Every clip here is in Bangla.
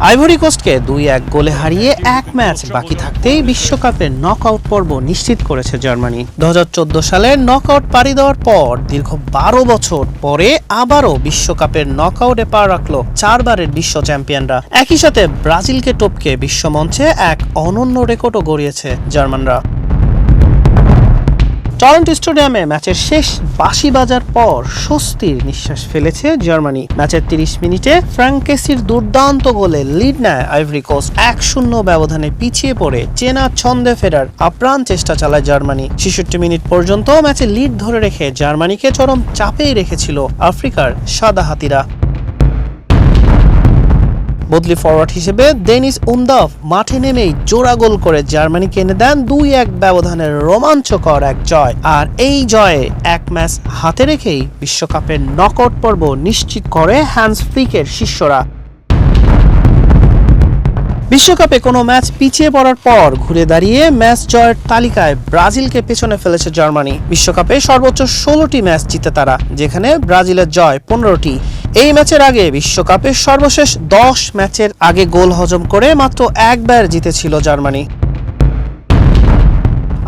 আইভরি কোস্টকে 2-1 গোলে হারিয়ে এক ম্যাচ বাকি থাকতেই বিশ্বকাপের নকআউট পর্ব নিশ্চিত করেছে জার্মানি। 2014 সালে নকআউট পাড়ি দেওয়ার পর দীর্ঘ 12 বছর পরে আবারও বিশ্বকাপের নকআউটে পা রাখলো 4 বারের বিশ্ব চ্যাম্পিয়নরা। একই সাথে ব্রাজিলকে টপকে বিশ্বমঞ্চে এক অনন্য রেকর্ডও গড়িয়েছে জার্মানরা। টরন্টো স্টেডিয়ামে ম্যাচের শেষ বাঁশি বাজার পর স্বস্তির নিঃশ্বাস ফেলেছে জার্মানি। ম্যাচের 30 মিনিটে ফ্র্যাঙ্কেসির দুর্দান্ত গোলে লিড নেয় আইভরি কোস্ট। 1-0 ব্যবধানে পিছিয়ে পড়ে চেনা ছন্দে ফেরার আপ্রাণ চেষ্টা চালায় জার্মানি। 66 মিনিট পর্যন্ত ম্যাচে লিড ধরে রেখে জার্মানিকে চরম চাপেই রেখেছিল আফ্রিকার সাদা হাতিরা। বদলি ফরওয়ার্ড হিসেবে ডেনিস উনদাফ মাঠে নেমেই জোড়া গোল করে জার্মানিকে এনে দেন 2-1 ব্যবধানের রোমাঞ্চকর এক জয়। আর এই জয়ে এক ম্যাচ হাতে রেখেই বিশ্বকাপের নকআউট পর্ব নিশ্চিত করে হ্যান্স ফ্লিকের শিষ্যরা। বিশ্বকাপে কোনো ম্যাচ পিছিয়ে পড়ার পর ঘুরে দাঁড়িয়ে ম্যাচ জয়ের তালিকায় ব্রাজিলকে পেছনে ফেলেছে জার্মানি। বিশ্বকাপে সর্বোচ্চ 16টি ম্যাচ জিতে তারা, যেখানে ব্রাজিলের জয় 15টি। এই ম্যাচের আগে বিশ্বকাপের সর্বশেষ 10 ম্যাচের আগে গোল হজম করে মাত্র একবার জিতেছিল জার্মানি।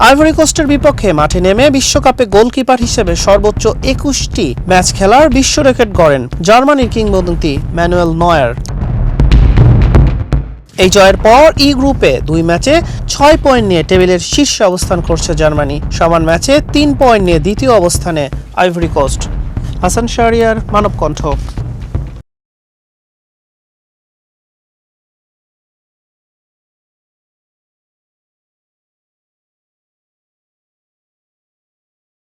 আইভরি কোস্টের বিপক্ষে মাঠে নেমে বিশ্বকাপে গোলকিপার হিসেবে সর্বোচ্চ 21টি ম্যাচ খেলার বিশ্ব রেকর্ড গড়েন জার্মানির কিংবদন্তি ম্যানুয়েল নয়ার। এই জয়ের পর ই গ্রুপে 2 ম্যাচে 6 পয়েন্ট নিয়ে টেবিলের শীর্ষে অবস্থান করছে জার্মানি। সমান ম্যাচে 3 পয়েন্ট নিয়ে দ্বিতীয় অবস্থানে আইভরি কোস্ট। হাসান শাহরিয়ার, মানবকণ্ঠ।